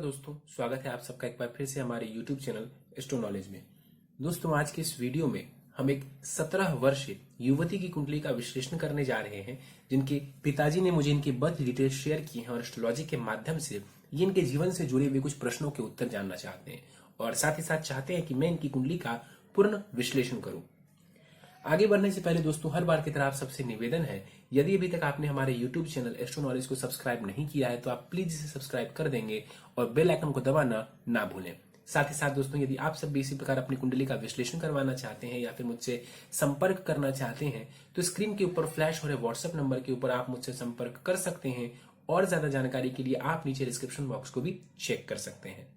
दोस्तों, स्वागत है आप सबका एक बार फिर से हमारे YouTube चैनल एस्ट्रो नॉलेज में। दोस्तों, आज के इस वीडियो में हम एक 17 वर्षीय युवती की कुंडली का विश्लेषण करने जा रहे हैं, जिनके पिताजी ने मुझे इनके बर्थ डिटेल्स शेयर की हैं और एस्ट्रोलॉजी के माध्यम से ये इनके जीवन से जुड़े हुए कुछ प्रश्नों के उत्तर जानना चाहते हैं और साथ ही साथ चाहते हैं कि मैं इनकी कुंडली का पूर्ण विश्लेषण करूं। आगे बढ़ने से पहले दोस्तों, हर बार की तरह आप सबसे निवेदन है, यदि अभी तक आपने हमारे YouTube चैनल एस्ट्रो नॉलेज को सब्सक्राइब नहीं किया है तो आप प्लीज इसे सब्सक्राइब कर देंगे और बेल आइकन को दबाना ना भूलें। साथ ही साथ दोस्तों, यदि आप सब भी इसी प्रकार अपनी कुंडली का विश्लेषण करवाना चाहते हैं या फिर मुझसे संपर्क करना चाहते हैं तो स्क्रीन के ऊपर फ्लैश हो रहे व्हाट्सएप नंबर के ऊपर आप मुझसे संपर्क कर सकते हैं और ज्यादा जानकारी के लिए आप नीचे डिस्क्रिप्शन बॉक्स को भी चेक कर सकते हैं।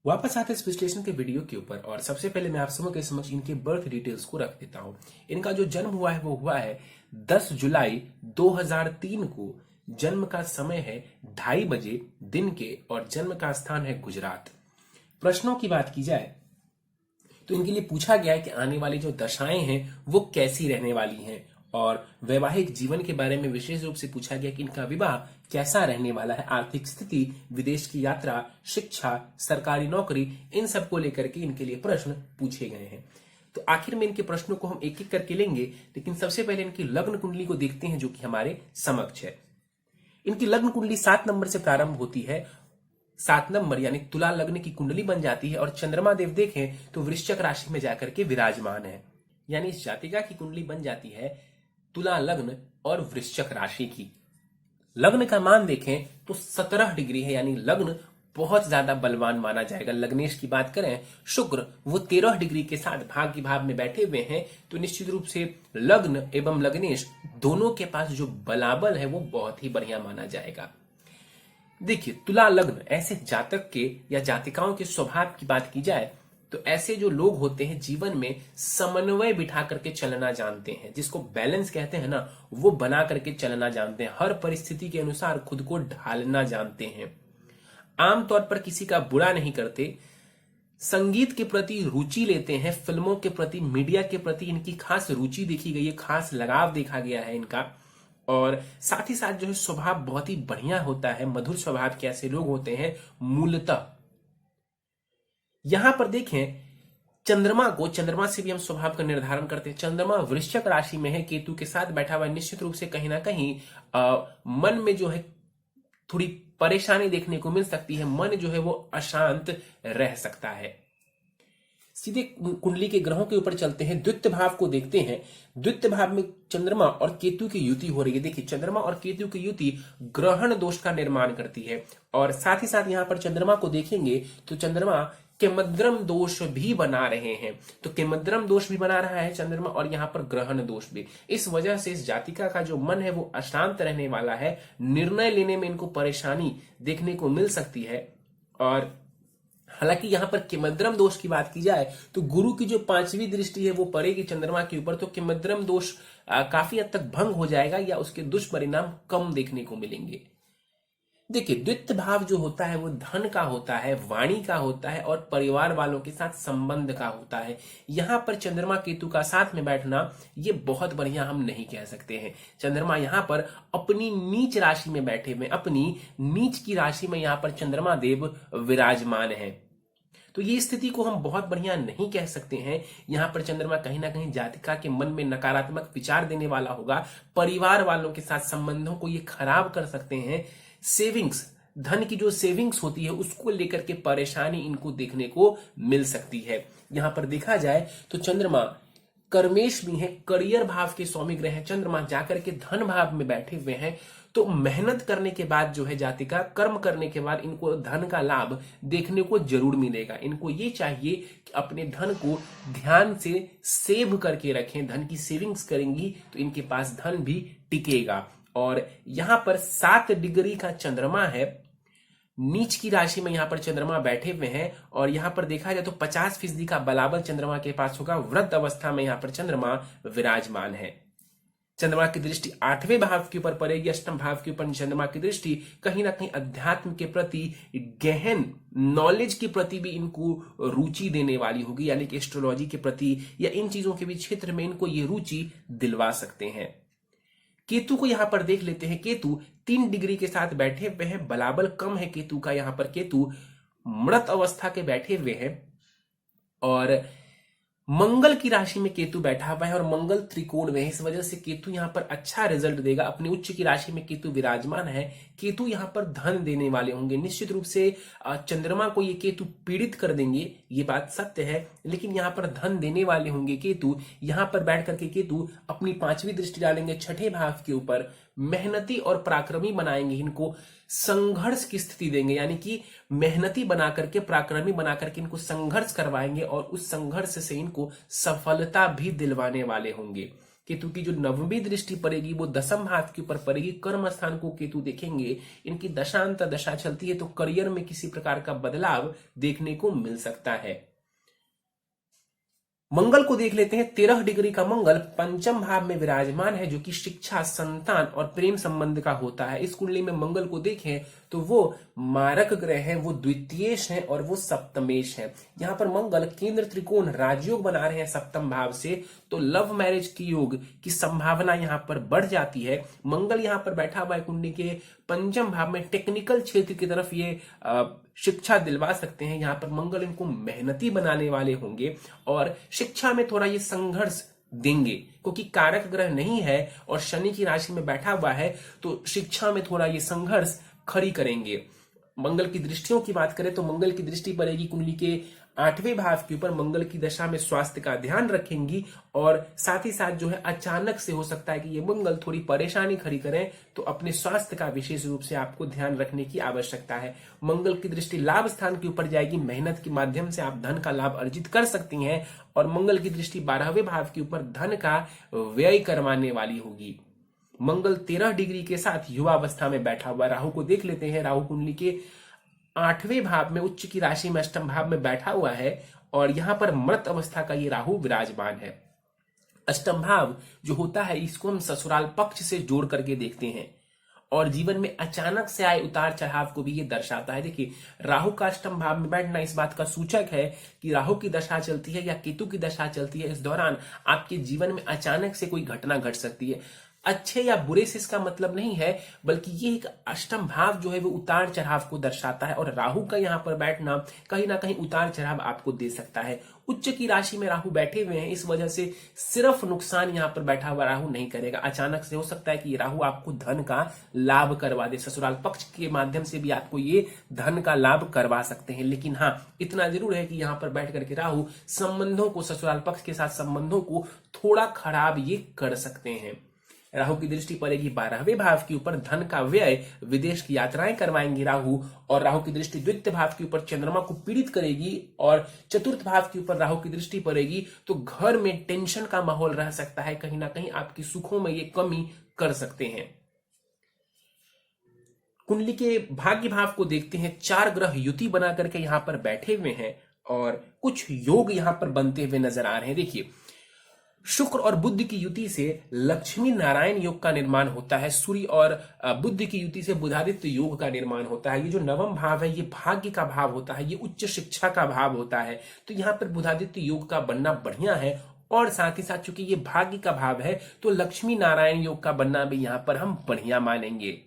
वापस आते इस विश्लेषण के वीडियो के ऊपर और सबसे पहले मैं आप सबों के समक्ष इनके बर्थ डिटेल्स को रख देता हूं। इनका जो जन्म हुआ है वो हुआ है 10 जुलाई 2003 को। जन्म का समय है 2:30 बजे दिन के और जन्म का स्थान है गुजरात। प्रश्नों की बात की जाए तो इनके लिए पूछा गया है कि आने वाली जो दशाएं हैं वो कैसी रहने वाली हैं और वैवाहिक जीवन के बारे में विशेष रूप से पूछा गया कि इनका विवाह कैसा रहने वाला है, आर्थिक स्थिति, विदेश की यात्रा, शिक्षा, सरकारी नौकरी, इन सब को लेकर के इनके लिए प्रश्न पूछे गए हैं। तो आखिर में इनके प्रश्नों को हम एक एक करके लेंगे, लेकिन सबसे पहले इनकी लग्न कुंडली को देखते हैं जो कि हमारे समक्ष है। इनकी लग्न कुंडली 7 नंबर से प्रारंभ होती है। 7 नंबर यानी तुला लग्न की कुंडली बन जाती है और चंद्रमा देव देखें तो वृश्चिक राशि में जाकर के विराजमान है। यानी इस जातिका की कुंडली बन जाती है तुला लग्न और वृश्चिक राशि की। लग्न का मान देखें तो 17 डिग्री है, यानी लग्न बहुत ज्यादा बलवान माना जाएगा। लग्नेश की बात करें, शुक्र वो 13 डिग्री के साथ भाग्य भाव में बैठे हुए हैं, तो निश्चित रूप से लग्न एवं लग्नेश दोनों के पास जो बलाबल है वो बहुत ही बढ़िया माना जाएगा। देखिए, तुला लग्न ऐसे जातक के या जातिकाओं के स्वभाव की बात की जाए तो ऐसे जो लोग होते हैं जीवन में समन्वय बिठा करके चलना जानते हैं, जिसको बैलेंस कहते हैं ना, वो बना करके चलना जानते हैं। हर परिस्थिति के अनुसार खुद को ढालना जानते हैं। आमतौर पर किसी का बुरा नहीं करते। संगीत के प्रति रुचि लेते हैं, फिल्मों के प्रति, मीडिया के प्रति इनकी खास रुचि देखी गई है, खास लगाव देखा गया है इनका। और साथ ही साथ जो है स्वभाव बहुत ही बढ़िया होता है, मधुर स्वभाव के ऐसे लोग होते हैं मूलतः। यहां पर देखें चंद्रमा से भी हम स्वभाव का निर्धारण करते हैं। चंद्रमा वृश्चिक राशि में है, केतु के साथ बैठा हुआ है। निश्चित रूप से कहीं ना कहीं मन में जो है थोड़ी परेशानी देखने को मिल सकती है, मन जो है वो अशांत रह सकता है। सीधे कुंडली के ग्रहों के ऊपर चलते हैं, द्वितीय भाव को देखते हैं। द्वितीय भाव में चंद्रमा और केतु की युति हो रही है। देखिए, चंद्रमा और केतु की युति ग्रहण दोष का निर्माण करती है और साथ ही साथ यहां पर चंद्रमा को देखेंगे तो चंद्रमा केमद्रम दोष भी बना रहे हैं। तो केमद्रम दोष भी बना रहा है चंद्रमा और यहाँ पर ग्रहण दोष भी। इस वजह से इस जातिका का जो मन है वो अशांत रहने वाला है। निर्णय लेने में इनको परेशानी देखने को मिल सकती है। और हालांकि यहाँ पर केमद्रम दोष की बात की जाए तो गुरु की जो 5वीं दृष्टि है वो पड़ेगी चंद्रमा के ऊपर, तो केमद्रम दोष काफी हद तक भंग हो जाएगा या उसके दुष्परिणाम कम देखने को मिलेंगे। देखिए, द्वितीय भाव जो होता है वो धन का होता है, वाणी का होता है और परिवार वालों के साथ संबंध का होता है। यहां पर चंद्रमा केतु का साथ में बैठना ये बहुत बढ़िया हम नहीं कह सकते हैं। चंद्रमा यहां पर अपनी नीच राशि में बैठे हुए, अपनी नीच की राशि में यहां पर चंद्रमा देव विराजमान है, तो ये स्थिति को हम बहुत बढ़िया नहीं कह सकते हैं। यहां पर चंद्रमा कहीं ना कहीं जातिका के मन में नकारात्मक विचार देने वाला होगा। परिवार वालों के साथ संबंधों को ये खराब कर सकते हैं। सेविंग्स, धन की जो सेविंग्स होती है उसको लेकर के परेशानी इनको देखने को मिल सकती है। यहां पर देखा जाए तो चंद्रमा कर्मेश भी है, करियर भाव के स्वामी ग्रह है। चंद्रमा जाकर के धन भाव में बैठे हुए हैं, तो मेहनत करने के बाद जो है जातिका, कर्म करने के बाद इनको धन का लाभ देखने को जरूर मिलेगा। इनको ये चाहिए कि अपने धन को ध्यान से सेव करके रखें। धन की सेविंग्स करेंगी तो इनके पास धन भी टिकेगा। और यहां पर 7 डिग्री का चंद्रमा है, नीच की राशि में यहां पर चंद्रमा बैठे हुए हैं और यहां पर देखा जाए तो 50% का बलाबल चंद्रमा के पास होगा। वृद्ध अवस्था में यहां पर चंद्रमा विराजमान है। चंद्रमा की दृष्टि 8वें भाव के ऊपर पड़ेगी, अष्टम भाव के ऊपर चंद्रमा की दृष्टि कहीं ना कहीं अध्यात्म के प्रति, गहन नॉलेज के प्रति भी इनको रुचि देने वाली होगी, यानी कि एस्ट्रोलॉजी के प्रति या इन चीजों के भी क्षेत्र में इनको ये रुचि दिलवा सकते हैं। केतु को यहां पर देख लेते हैं। केतु 3 डिग्री के साथ बैठे हुए हैं, बलाबल कम है केतु का। यहां पर केतु मृत अवस्था के बैठे हुए हैं और मंगल की राशि में केतु बैठा हुआ है और मंगल त्रिकोण में है। इस वजह से केतु यहां पर अच्छा रिजल्ट देगा। अपनी उच्च की राशि में केतु विराजमान है। केतु यहां पर धन देने वाले होंगे। निश्चित रूप से चंद्रमा को ये केतु पीड़ित कर देंगे, ये बात सत्य है, लेकिन यहां पर धन देने वाले होंगे केतु। यहां पर बैठ करके केतु अपनी 5वीं दृष्टि डालेंगे 6ठे भाव के ऊपर। मेहनती और पराक्रमी बनाएंगे, इनको संघर्ष की स्थिति देंगे, यानी कि मेहनती बना करके, पराक्रमी बना करके इनको संघर्ष करवाएंगे और उस संघर्ष से इनको सफलता भी दिलवाने वाले होंगे। केतु की जो 9वीं दृष्टि पड़ेगी वो 10म भाव के ऊपर पड़ेगी। कर्म स्थान को केतु देखेंगे। इनकी दशांत दशा चलती है तो करियर में किसी प्रकार का बदलाव देखने को मिल सकता है। मंगल को देख लेते हैं। 13 डिग्री का मंगल 5म भाव में विराजमान है, जो कि शिक्षा, संतान और प्रेम संबंध का होता है। इस कुंडली में मंगल को देखें तो वो मारक ग्रह हैं, वो द्वितीयेश हैं और वो सप्तमेश हैं। यहाँ पर मंगल केंद्र त्रिकोण राजयोग बना रहे हैं 7म भाव से, तो लव मैरिज की योग की संभावना यहाँ पर बढ़ जाती है। मंगल यहाँ पर बैठा हुआ है कुंडली के 5म भाव में, टेक्निकल क्षेत्र की तरफ ये शिक्षा दिलवा सकते हैं। यहाँ पर मंगल इनको मेहनती बनाने वाले होंगे और शिक्षा में थोड़ा ये संघर्ष देंगे, क्योंकि कारक ग्रह नहीं है और शनि की राशि में बैठा हुआ है, तो शिक्षा में थोड़ा ये संघर्ष खड़ी करेंगे। मंगल की दृष्टियों की बात करें तो मंगल की दृष्टि पड़ेगी कुंडली के 8वें भाव के ऊपर। मंगल की दशा में स्वास्थ्य का ध्यान रखेंगी और साथ ही साथ जो है अचानक से हो सकता है कि ये मंगल थोड़ी परेशानी खड़ी करें, तो अपने स्वास्थ्य का विशेष रूप से आपको ध्यान रखने की आवश्यकता है। मंगल की दृष्टि लाभ स्थान के ऊपर जाएगी। मेहनत के माध्यम से आप धन का लाभ अर्जित कर सकती हैं और मंगल की दृष्टि 12वें भाव के ऊपर धन का व्यय करवाने वाली होगी। मंगल 13 डिग्री के साथ युवावस्था में बैठा हुआ। राहु को देख लेते हैं। राहु कुंडली के 8वें भाव में उच्च की राशि में 8म भाव में बैठा हुआ है और यहां पर मृत अवस्था का ये राहु विराजमान है। 8म भाव जो होता है इसको हम ससुराल पक्ष से जोड़ करके देखते हैं और जीवन में अचानक से आए उतार चढ़ाव को भी ये दर्शाता है। देखिए, राहु का 8म भाव में बैठना इस बात का सूचक है कि राहु की दशा चलती है या केतु की दशा चलती है, इस दौरान आपके जीवन में अचानक से कोई घटना घट सकती है। अच्छे या बुरे से इसका मतलब नहीं है, बल्कि ये एक 8म भाव जो है वो उतार चढ़ाव को दर्शाता है और राहु का यहाँ पर बैठना कहीं ना कहीं उतार चढ़ाव आपको दे सकता है। उच्च की राशि में राहु बैठे हुए हैं, इस वजह से सिर्फ नुकसान यहाँ पर बैठा हुआ राहु नहीं करेगा। अचानक से हो सकता है कि राहु आपको धन का लाभ करवा दे, ससुराल पक्ष के माध्यम से भी आपको ये धन का लाभ करवा सकते हैं। लेकिन हाँ, इतना जरूर है कि यहाँ पर बैठ करके राहु संबंधों को, ससुराल पक्ष के साथ संबंधों को थोड़ा खराब ये कर सकते हैं। राहु की दृष्टि पड़ेगी 12वें भाव के ऊपर। धन का व्यय, विदेश की यात्राएं करवाएंगे राहु, और राहु की दृष्टि द्वितीय भाव के ऊपर चंद्रमा को पीड़ित करेगी और चतुर्थ भाव के ऊपर राहु की दृष्टि पड़ेगी तो घर में टेंशन का माहौल रह सकता है। कहीं ना कहीं आपकी सुखों में ये कमी कर सकते हैं। कुंडली के भाग्य भाव को देखते हैं। 4 ग्रह युति बना करके यहां पर बैठे हुए हैं और कुछ योग यहां पर बनते हुए नजर आ रहे हैं। देखिए, शुक्र और बुध की युति से लक्ष्मी नारायण योग का निर्माण होता है। सूर्य और बुध की युति से बुधादित्य योग का निर्माण होता है। ये जो 9वां भाव है ये भाग्य का भाव होता है, ये उच्च शिक्षा का भाव होता है। तो यहाँ पर बुधादित्य योग का बनना बढ़िया है और साथ ही साथ चूंकि ये भाग्य का भाव है तो लक्ष्मी नारायण योग का बनना भी यहाँ पर हम बढ़िया मानेंगे।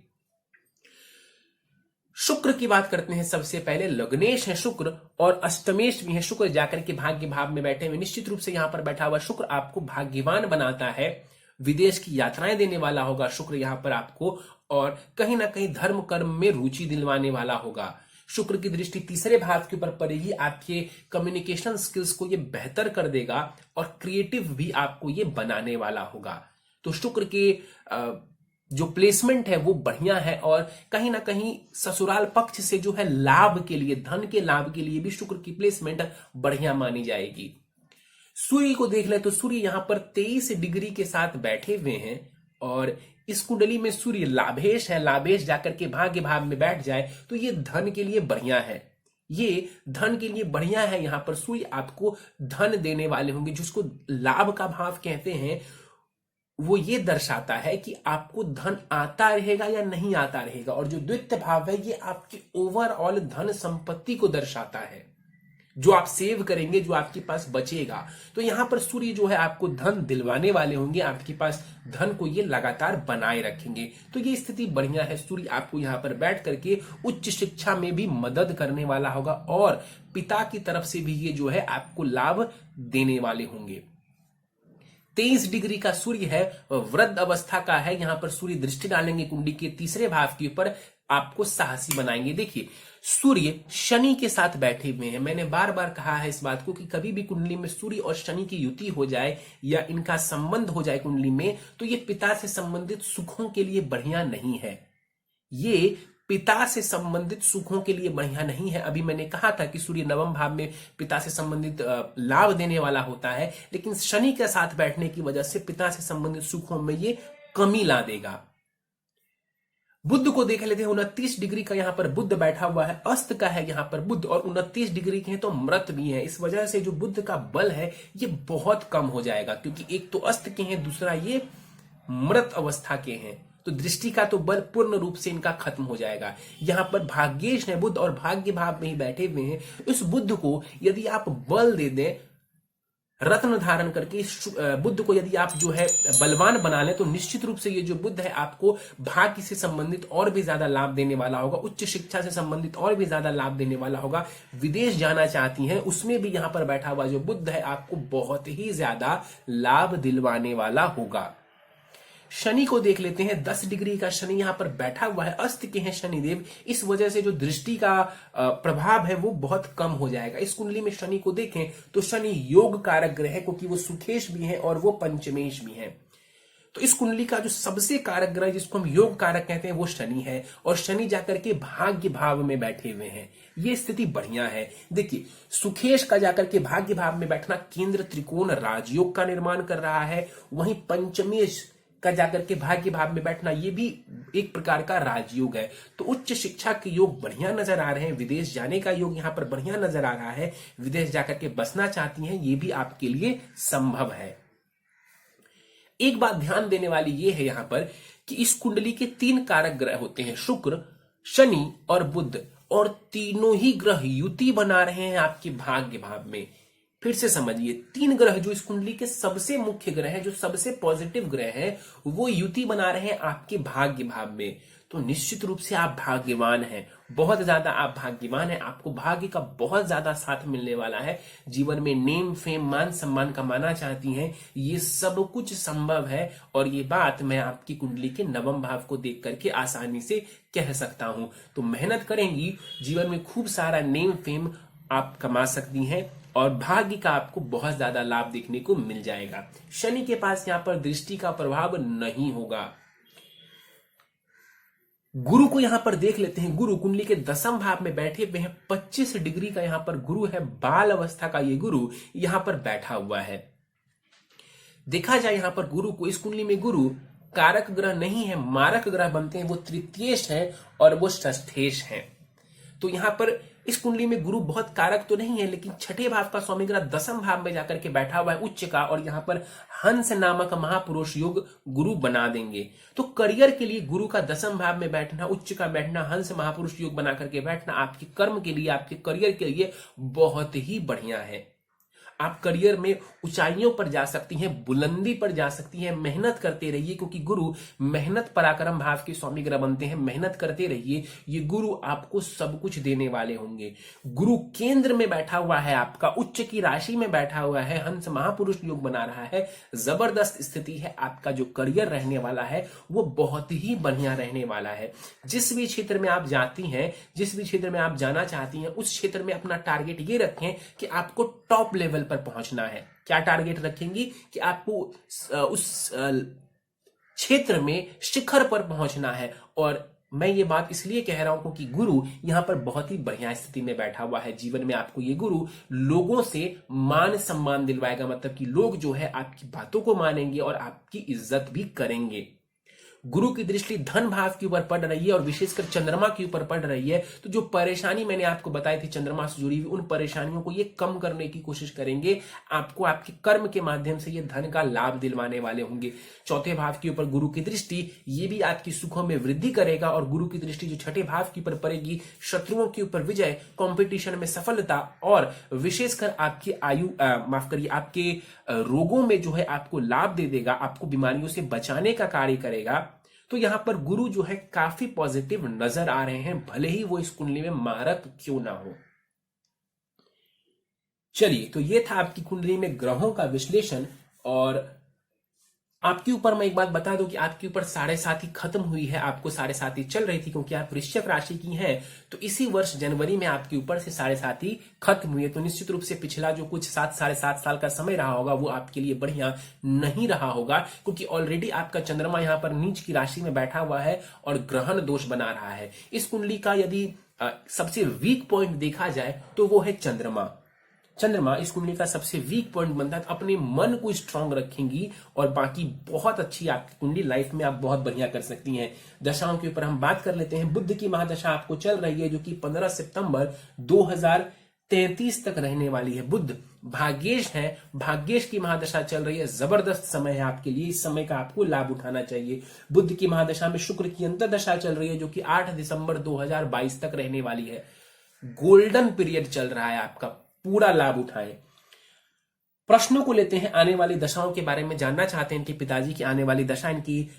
शुक्र की बात करते हैं। सबसे पहले लग्नेश है शुक्र और अष्टमेश भी है शुक्र, जाकर के भाग्य भाव में बैठे हुए। निश्चित रूप से यहां पर बैठा हुआ शुक्र आपको भाग्यवान बनाता है, विदेश की यात्राएं देने वाला होगा शुक्र यहां पर आपको, और कहीं ना कहीं धर्म कर्म में रुचि दिलवाने वाला होगा। शुक्र की दृष्टि तीसरे भाव के ऊपर पड़ेगी, आपके कम्युनिकेशन स्किल्स को ये बेहतर कर देगा और क्रिएटिव भी आपको ये बनाने वाला होगा। तो शुक्र के जो प्लेसमेंट है वो बढ़िया है और कहीं ना कहीं ससुराल पक्ष से जो है लाभ के लिए, धन के लाभ के लिए भी शुक्र की प्लेसमेंट बढ़िया मानी जाएगी। सूर्य को देख ले तो सूर्य यहां पर 23 डिग्री के साथ बैठे हुए हैं और इस कुंडली में सूर्य लाभेश है। लाभेश जाकर के भाग्य भाव में बैठ जाए तो ये धन के लिए बढ़िया है, ये धन के लिए बढ़िया है। यहां पर सूर्य आपको धन देने वाले होंगे, जिसको लाभ का भाव कहते हैं। वो ये दर्शाता है कि आपको धन आता रहेगा या नहीं आता रहेगा, और जो द्वितीय भाव है ये आपकी ओवरऑल धन संपत्ति को दर्शाता है। जो आप सेव करेंगे, जो आपके पास बचेगा। तो यहां पर सूर्य जो है आपको धन दिलवाने वाले होंगे, आपके पास धन को ये लगातार बनाए रखेंगे। तो ये स्थिति बढ़िया है। सूर्य आपको यहां पर बैठ करके उच्च शिक्षा में भी मदद करने वाला होगा और पिता की तरफ से भी ये जो है आपको लाभ देने वाले होंगे। 23 डिग्री का सूर्य है, वृद्ध अवस्था का है। यहां पर सूर्य दृष्टि डालेंगे कुंडली के तीसरे भाव के ऊपर, आपको साहसी बनाएंगे। देखिए सूर्य शनि के साथ बैठे हुए हैं। मैंने बार बार कहा है इस बात को कि कभी भी कुंडली में सूर्य और शनि की युति हो जाए या इनका संबंध हो जाए कुंडली में, तो ये पिता से संबंधित सुखों के लिए बढ़िया नहीं है। ये पिता से संबंधित सुखों के लिए बढ़िया नहीं है। अभी मैंने कहा था कि सूर्य नवम भाव में पिता से संबंधित लाभ देने वाला होता है, लेकिन शनि के साथ बैठने की वजह से पिता से संबंधित सुखों में ये कमी ला देगा। बुध को देख लेते हैं। 29 डिग्री का यहां पर बुध बैठा हुआ है, अस्त का है यहां पर बुध, और 29 डिग्री के हैं तो मृत भी है। इस वजह से जो बुध का बल है ये बहुत कम हो जाएगा, क्योंकि एक तो अस्त के हैं, दूसरा ये मृत अवस्था के हैं। तो दृष्टि का तो बल पूर्ण रूप से इनका खत्म हो जाएगा। यहां पर भाग्येश है बुध और भाग्य भाव में ही बैठे हुए हैं। इस बुध को यदि आप बल दे दें, रत्न धारण करके इस बुद्ध को यदि आप जो है बलवान बना लें, तो निश्चित रूप से ये जो बुद्ध है आपको भाग्य से संबंधित और भी ज्यादा लाभ देने वाला होगा, उच्च शिक्षा से संबंधित और भी ज्यादा लाभ देने वाला होगा। विदेश जाना चाहती हैं उसमें भी यहां पर बैठा हुआ जो बुद्ध है आपको बहुत ही ज्यादा लाभ दिलवाने वाला होगा। शनि को देख लेते हैं। 10 डिग्री का शनि यहां पर बैठा हुआ है, अस्त के हैं शनिदेव। इस वजह से जो दृष्टि का प्रभाव है वो बहुत कम हो जाएगा। इस कुंडली में शनि को देखें तो शनि योग कारक ग्रह है, क्योंकि वो सुखेश भी है और वो पंचमेश भी है। तो इस कुंडली का जो सबसे कारक ग्रह जिसको हम योग कारक कहते हैं वो शनि है, और शनि जाकर के भाग्य भाव में बैठे हुए हैं। ये स्थिति बढ़िया है। देखिए सुखेश का जाकर के भाग्य भाव में बैठना केंद्र त्रिकोण राजयोग का निर्माण कर रहा है, वहीं पंचमेश का जाकर के भाग्य भाव में बैठना ये भी एक प्रकार का राजयोग है। तो उच्च शिक्षा के योग बढ़िया नजर आ रहे हैं, विदेश जाने का योग यहां पर बढ़िया नजर आ रहा है, विदेश जाकर के बसना चाहती हैं ये भी आपके लिए संभव है। एक बात ध्यान देने वाली ये है यहां पर कि इस कुंडली के 3 कारक ग्रह होते हैं, शुक्र, शनि और बुध, और तीनों ही ग्रह युति बना रहे हैं आपके भाग्य भाव में। फिर से समझिए, 3 ग्रह जो इस कुंडली के सबसे मुख्य ग्रह हैं, जो सबसे पॉजिटिव ग्रह हैं, वो युति बना रहे हैं आपके भाग्य भाव में। तो निश्चित रूप से आप भाग्यवान हैं, बहुत ज्यादा आप भाग्यवान हैं। आपको भाग्य का बहुत ज्यादा साथ मिलने वाला है। जीवन में नेम फेम मान सम्मान कमाना चाहती हैं, ये सब कुछ संभव है। और ये बात मैं आपकी कुंडली के नवम भाव को देख करके आसानी से कह सकता हूं। तो मेहनत करेंगी, जीवन में खूब सारा नेम फेम आप कमा सकती हैं और भाग्य का आपको बहुत ज्यादा लाभ देखने को मिल जाएगा। शनि के पास यहां पर दृष्टि का प्रभाव नहीं होगा। गुरु को यहां पर देख लेते हैं। गुरु कुंडली के 10वें भाव में बैठे हुए हैं। 25 डिग्री का यहां पर गुरु है, बाल अवस्था का ये गुरु यहां पर बैठा हुआ है। देखा जाए यहां पर गुरु को, इस कुंडली में गुरु कारक ग्रह नहीं है, मारक ग्रह बनते हैं। वो तृतीयेश है और वो षष्ठेश है। तो यहां पर इस कुंडली में गुरु बहुत कारक तो नहीं है, लेकिन छठे भाव का स्वामी ग्रह 10वें भाव में जाकर के बैठा हुआ है उच्च का, और यहां पर हंस नामक महापुरुष योग गुरु बना देंगे। तो करियर के लिए गुरु का 10वें भाव में बैठना, उच्च का बैठना, हंस महापुरुष योग बना करके बैठना आपके कर्म के लिए, आपके करियर के लिए बहुत ही बढ़िया है। आप करियर में ऊंचाइयों पर जा सकती हैं, बुलंदी पर जा सकती हैं। मेहनत करते रहिए, क्योंकि गुरु मेहनत पराक्रम भाव के स्वामी ग्रह बनते हैं। मेहनत करते रहिए, ये गुरु आपको सब कुछ देने वाले होंगे। गुरु केंद्र में बैठा हुआ है आपका, उच्च की राशि में बैठा हुआ है, हंस महापुरुष योग बना रहा है। जबरदस्त स्थिति है। आपका जो करियर रहने वाला है वो बहुत ही बढ़िया रहने वाला है। जिस भी क्षेत्र में आप जाती हैं, जिस भी क्षेत्र में आप जाना चाहती हैं, उस क्षेत्र में अपना टारगेट ये रखें कि आपको टॉप लेवल पर पहुंचना है। क्या टारगेट रखेंगी कि आपको उस क्षेत्र में शिखर पर पहुंचना है। और मैं ये बात इसलिए कह रहा हूं क्योंकि गुरु यहां पर बहुत ही बढ़िया स्थिति में बैठा हुआ है। जीवन में आपको ये गुरु लोगों से मान सम्मान दिलवाएगा, मतलब कि लोग जो है आपकी बातों को मानेंगे और आपकी इज्जत भी करेंगे। गुरु की दृष्टि धन भाव के ऊपर पड़ रही है और विशेषकर चंद्रमा के ऊपर पड़ रही है, तो जो परेशानी मैंने आपको बताई थी चंद्रमा से जुड़ी हुई, उन परेशानियों को ये कम करने की कोशिश करेंगे। आपको आपके कर्म के माध्यम से ये धन का लाभ दिलवाने वाले होंगे। चौथे भाव के ऊपर गुरु की दृष्टि, ये भी आपकी सुखों में वृद्धि करेगा। और गुरु की दृष्टि जो छठे भाव के ऊपर पड़ेगी, शत्रुओं के ऊपर विजय, कंपटीशन में सफलता और विशेषकर आपकी आयु माफ करिए आपके रोगों में जो है आपको लाभ दे देगा, आपको बीमारियों से बचाने का कार्य करेगा। तो यहां पर गुरु जो है काफी पॉजिटिव नजर आ रहे हैं, भले ही वो इस कुंडली में मारक क्यों ना हो। चलिए, तो ये था आपकी कुंडली में ग्रहों का विश्लेषण। और आपके ऊपर मैं एक बात बता दूं कि आपके ऊपर साढ़े साथी खत्म हुई है, आपको साढ़े साथी चल रही थी क्योंकि आप वृश्चिक राशि की हैं। तो इसी वर्ष जनवरी में आपके ऊपर से साढ़े साथी खत्म हुई है। तो निश्चित रूप से पिछला जो कुछ 7-7.5 साल का समय रहा होगा वो आपके लिए बढ़िया नहीं रहा होगा, क्योंकि ऑलरेडी आपका चंद्रमा यहां पर नीच की राशि में बैठा हुआ है और ग्रहण दोष बना रहा है। इस कुंडली का यदि सबसे वीक पॉइंट देखा जाए तो वो है चंद्रमा। चंद्रमा इस कुंडली का सबसे वीक पॉइंट बनता है। अपने मन को स्ट्रांग रखेंगी और बाकी बहुत अच्छी आपकी कुंडली, लाइफ में आप बहुत बढ़िया कर सकती हैं। दशाओं के ऊपर हम बात कर लेते हैं। बुध की महादशा आपको चल रही है जो कि 15 सितंबर 2033 तक रहने वाली है। बुध भाग्येश है, भाग्येश की महादशा चल रही है। जबरदस्त समय है आपके लिए, इस समय का आपको लाभ उठाना चाहिए। बुध की महादशा में शुक्र की अंतर्दशा चल रही है जो कि 8 दिसंबर 2022 तक रहने वाली है। गोल्डन पीरियड चल रहा है आपका, पूरा लाभ उठाएं। प्रश्नों को लेते हैं, आने वाली दशाओं के बारे में जानना चाहते हैं कि पिताजी की आने वाली दशा इनकी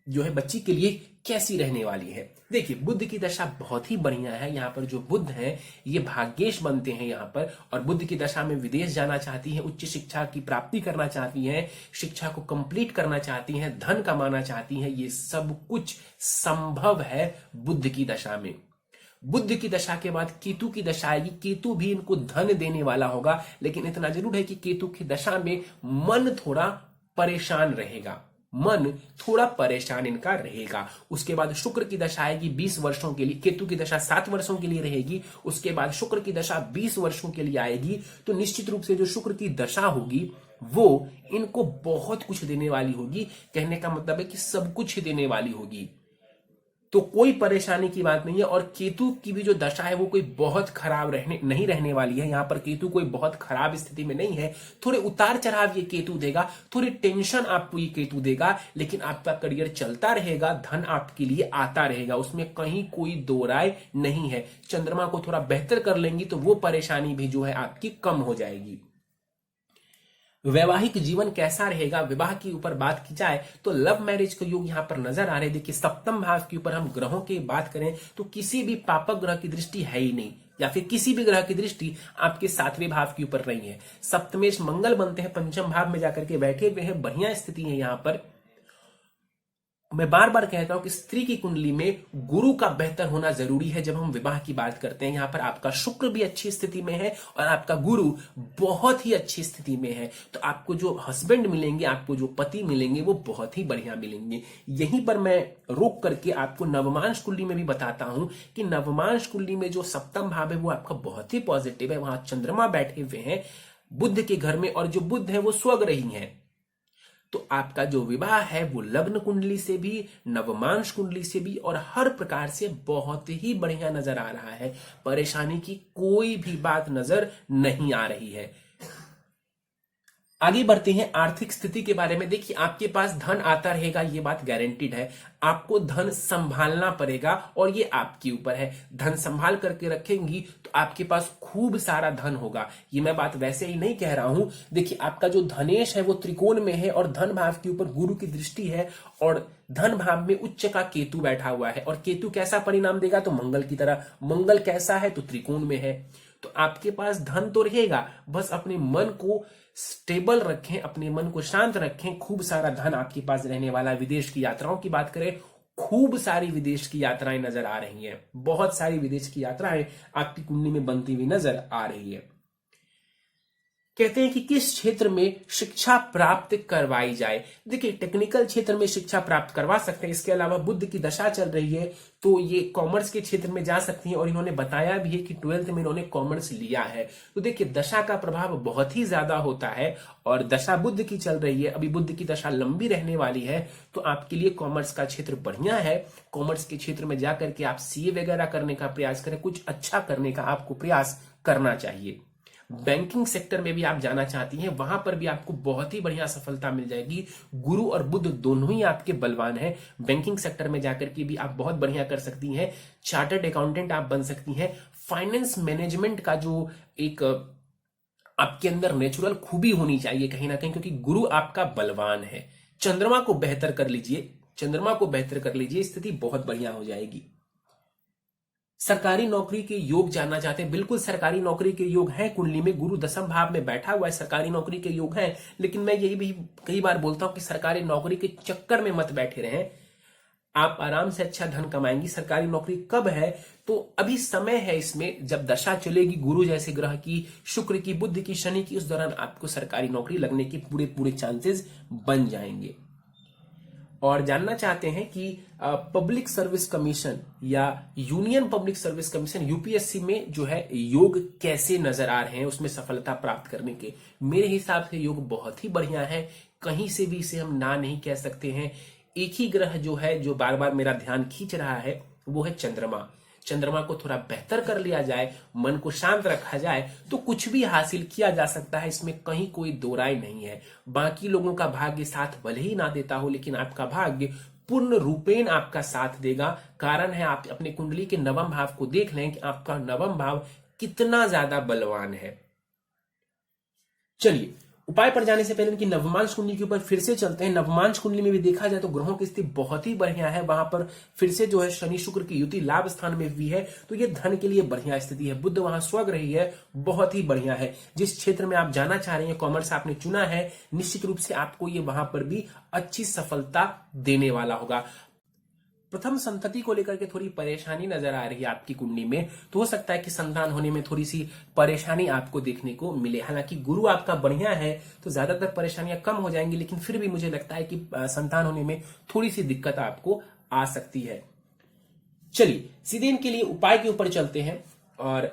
जो है बच्ची के लिए कैसी रहने वाली है। देखिए, बुध की दशा बहुत ही बढ़िया है। यहाँ पर जो बुध है ये भाग्येश बनते हैं यहाँ पर, और बुध की दशा में विदेश जाना चाहती है, उच्च शिक्षा की प्राप्ति करना चाहती हैं, शिक्षा को कंप्लीट करना चाहती हैं, धन कमाना चाहती हैं। ये सब कुछ संभव है बुध की दशा में। बुध की दशा के बाद केतु की दशा आएगी। केतु भी इनको धन देने वाला होगा, लेकिन इतना जरूर है कि केतु की दशा में मन थोड़ा परेशान रहेगा, मन थोड़ा परेशान इनका रहेगा। उसके बाद शुक्र की दशा आएगी 20 वर्षों के लिए। केतु की दशा 7 वर्षों के लिए रहेगी, उसके बाद शुक्र की दशा 20 वर्षों के लिए आएगी। तो निश्चित रूप से जो शुक्र की दशा होगी वो इनको बहुत कुछ देने वाली होगी। कहने का मतलब है कि सब कुछ देने वाली होगी, तो कोई परेशानी की बात नहीं है। और केतु की भी जो दशा है वो कोई बहुत खराब नहीं रहने वाली है। यहां पर केतु कोई बहुत खराब स्थिति में नहीं है। थोड़े उतार चढ़ाव ये केतु देगा, थोड़ी टेंशन आपको ये केतु देगा, लेकिन आपका करियर चलता रहेगा, धन आपके लिए आता रहेगा, उसमें कहीं कोई दो राय नहीं है। चंद्रमा को थोड़ा बेहतर कर लेंगी तो वो परेशानी भी जो है आपकी कम हो जाएगी। वैवाहिक जीवन कैसा रहेगा, विवाह के ऊपर बात की जाए तो लव मैरिज का योग यहां पर नजर आ रहे हैं। देखिए, सप्तम भाव के ऊपर हम ग्रहों की बात करें तो किसी भी पापक ग्रह की दृष्टि है ही नहीं, या फिर किसी भी ग्रह की दृष्टि आपके 7वें भाव के ऊपर नहीं है। सप्तमेश मंगल बनते हैं, पंचम भाव में जाकर के बैठे हुए हैं, बढ़िया स्थिति है यहां पर। मैं बार बार कहता हूं कि स्त्री की कुंडली में गुरु का बेहतर होना जरूरी है जब हम विवाह की बात करते हैं। यहां पर आपका शुक्र भी अच्छी स्थिति में है और आपका गुरु बहुत ही अच्छी स्थिति में है, तो आपको जो हस्बैंड मिलेंगे, आपको जो पति मिलेंगे वो बहुत ही बढ़िया मिलेंगे। यहीं पर मैं रोक करके आपको नवमांश कुंडली में भी बताता हूं कि नवमांश कुंडली में जो सप्तम भाव है वो आपका बहुत ही पॉजिटिव है। वहां चंद्रमा बैठे हुए हैं बुध के घर में, और जो बुध है वो स्वग्रही है। तो आपका जो विवाह है वो लग्न कुंडली से भी, नवमांश कुंडली से भी और हर प्रकार से बहुत ही बढ़िया नजर आ रहा है। परेशानी की कोई भी बात नजर नहीं आ रही है। आगे बढ़ते हैं आर्थिक स्थिति के बारे में। देखिए, आपके पास धन आता रहेगा, ये बात गारंटीड है। आपको धन संभालना पड़ेगा और ये आपके ऊपर है। धन संभाल करके रखेंगी तो आपके पास खूब सारा धन होगा। ये मैं बात वैसे ही नहीं कह रहा हूं। देखिए, आपका जो धनेश है वो त्रिकोण में है और धन भाव के ऊपर गुरु की दृष्टि है, और धन भाव में उच्च का केतु बैठा हुआ है। और केतु कैसा परिणाम देगा, तो मंगल की तरह। मंगल कैसा है, तो त्रिकोण में है। तो आपके पास धन तो रहेगा, बस अपने मन को स्टेबल रखें, अपने मन को शांत रखें। खूब सारा धन आपके पास रहने वाला। विदेश की यात्राओं की बात करें, खूब सारी विदेश की यात्राएं नजर आ रही हैं। बहुत सारी विदेश की यात्राएं आपकी कुंडली में बनती हुई नजर आ रही है। कहते हैं कि किस क्षेत्र में शिक्षा प्राप्त करवाई जाए। देखिए, टेक्निकल क्षेत्र में शिक्षा प्राप्त करवा सकते हैं, इसके अलावा बुध की दशा चल रही है तो ये कॉमर्स के क्षेत्र में जा सकती हैं, और इन्होंने बताया भी है कि 12th में इन्होंने कॉमर्स लिया है। तो देखिए, दशा का प्रभाव बहुत ही ज्यादा होता है, और दशा बुध की चल रही है, अभी बुध की दशा लंबी रहने वाली है, तो आपके लिए कॉमर्स का क्षेत्र बढ़िया है। कॉमर्स के क्षेत्र में जाकर के आप सीए वगैरह करने का प्रयास करें, कुछ अच्छा करने का आपको प्रयास करना चाहिए। बैंकिंग सेक्टर में भी आप जाना चाहती हैं, वहां पर भी आपको बहुत ही बढ़िया सफलता मिल जाएगी। गुरु और बुध दोनों ही आपके बलवान हैं। बैंकिंग सेक्टर में जाकर के भी आप बहुत बढ़िया कर सकती हैं। चार्टर्ड अकाउंटेंट आप बन सकती हैं। फाइनेंस मैनेजमेंट का जो एक आपके अंदर नेचुरल खूबी होनी चाहिए कहीं ना कहीं, क्योंकि गुरु आपका बलवान है। चंद्रमा को बेहतर कर लीजिए, चंद्रमा को बेहतर कर लीजिए, स्थिति बहुत बढ़िया हो जाएगी। सरकारी नौकरी के योग जानना चाहते हैं, बिल्कुल सरकारी नौकरी के योग हैं कुंडली में। गुरु दसम भाव में बैठा हुआ है, सरकारी नौकरी के योग हैं, लेकिन मैं यही भी कई बार बोलता हूं कि सरकारी नौकरी के चक्कर में मत बैठे रहें। आप आराम से अच्छा धन कमाएंगी। सरकारी नौकरी कब है, तो अभी समय है इसमें, जब दशा चलेगी गुरु जैसे ग्रह की, शुक्र की, बुध की, शनि की, उस दौरान आपको सरकारी नौकरी लगने के पूरे पूरे चांसेस बन जाएंगे। और जानना चाहते हैं कि पब्लिक सर्विस कमीशन या union public service commission UPSC में जो है योग कैसे नजर आ रहे हैं उसमें सफलता प्राप्त करने के। मेरे हिसाब से योग बहुत ही बढ़िया है, कहीं से भी इसे हम ना नहीं कह सकते हैं। एक ही ग्रह जो है जो बार बार मेरा ध्यान खींच रहा है वो है चंद्रमा। चंद्रमा को थोड़ा बेहतर कर लिया जाए, मन को शांत रखा जाए, तो कुछ भी हासिल किया जा सकता है, इसमें कहीं कोई दो राय नहीं है। बाकी लोगों का भाग्य साथ भले ही ना देता हो, लेकिन आपका भाग्य पूर्ण रूपेण आपका साथ देगा। कारण है, आप अपने कुंडली के नवम भाव को देख लें कि आपका नवम भाव कितना ज्यादा बलवान है। चलिए, उपाय पर जाने से पहले इनकी नवमांश कुंडली के ऊपर फिर से चलते हैं। नवमांश कुंडली में भी देखा जाए तो ग्रहों की स्थिति बहुत ही बढ़िया है। वहां पर फिर से जो है शनि शुक्र की युति लाभ स्थान में हुई है, तो ये धन के लिए बढ़िया स्थिति है। बुध वहां स्वग रही है, बहुत ही बढ़िया है। जिस क्षेत्र में आप जाना चाह रहे हैं, कॉमर्स आपने चुना है, निश्चित रूप से आपको ये वहां पर भी अच्छी सफलता देने वाला होगा। प्रथम संतति को लेकर के थोड़ी परेशानी नजर आ रही है आपकी कुंडली में, तो हो सकता है कि संतान होने में थोड़ी सी परेशानी आपको देखने को मिले। हालांकि गुरु आपका बढ़िया है तो ज्यादातर परेशानियां कम हो जाएंगी, लेकिन फिर भी मुझे लगता है कि संतान होने में थोड़ी सी दिक्कत आपको आ सकती है। चलिए सीधे इनके लिए उपाय के ऊपर चलते हैं, और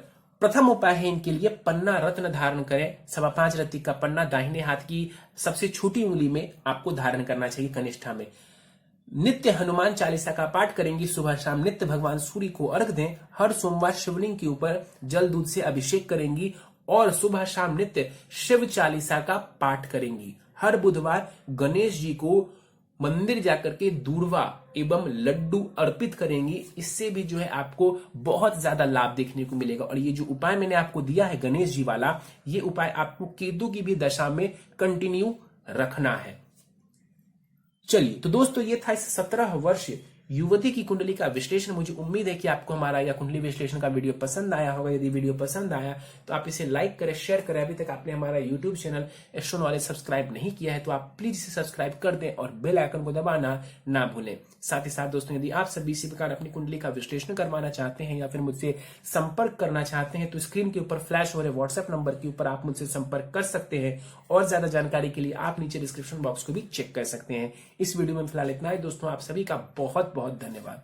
प्रथम उपाय है इनके लिए पन्ना रत्न धारण करें। 5.25 रत्ती का पन्ना दाहिने हाथ की सबसे छोटी उंगली में आपको धारण करना चाहिए, कनिष्ठा में। नित्य हनुमान चालीसा का पाठ करेंगी, सुबह शाम नित्य भगवान सूर्य को अर्घ दें। हर सोमवार शिवलिंग के ऊपर जल दूध से अभिषेक करेंगी, और सुबह शाम नित्य शिव चालीसा का पाठ करेंगी। हर बुधवार गणेश जी को मंदिर जाकर के दूर्वा एवं लड्डू अर्पित करेंगी। इससे भी जो है आपको बहुत ज्यादा लाभ देखने को मिलेगा। और ये जो उपाय मैंने आपको दिया है गणेश जी वाला, ये उपाय आपको केतु की भी दशा में कंटिन्यू रखना है। चलिए, तो दोस्तों ये था इस 17 वर्ष युवती की कुंडली का विश्लेषण। मुझे उम्मीद है कि आपको हमारा यह कुंडली विश्लेषण का वीडियो पसंद आया होगा। यदि वीडियो पसंद आया तो आप इसे लाइक करें, शेयर करें। अभी तक आपने हमारा YouTube channel astro knowledge subscribe नहीं किया है तो आप प्लीज इसे सब्सक्राइब कर दें और बेल आइकन को दबाना ना भूलें। साथ ही साथ दोस्तों, यदि आप सभी इसी प्रकार अपनी कुंडली का विश्लेषण करवाना चाहते हैं या फिर मुझसे संपर्क करना चाहते हैं, तो स्क्रीन के ऊपर फ्लैश हो रहे व्हाट्सएप नंबर के ऊपर आप मुझसे संपर्क कर सकते हैं। और ज्यादा जानकारी के लिए आप नीचे डिस्क्रिप्शन बॉक्स को भी चेक कर सकते हैं। इस वीडियो में फिलहाल इतना ही दोस्तों, आप सभी का बहुत बहुत धन्यवाद।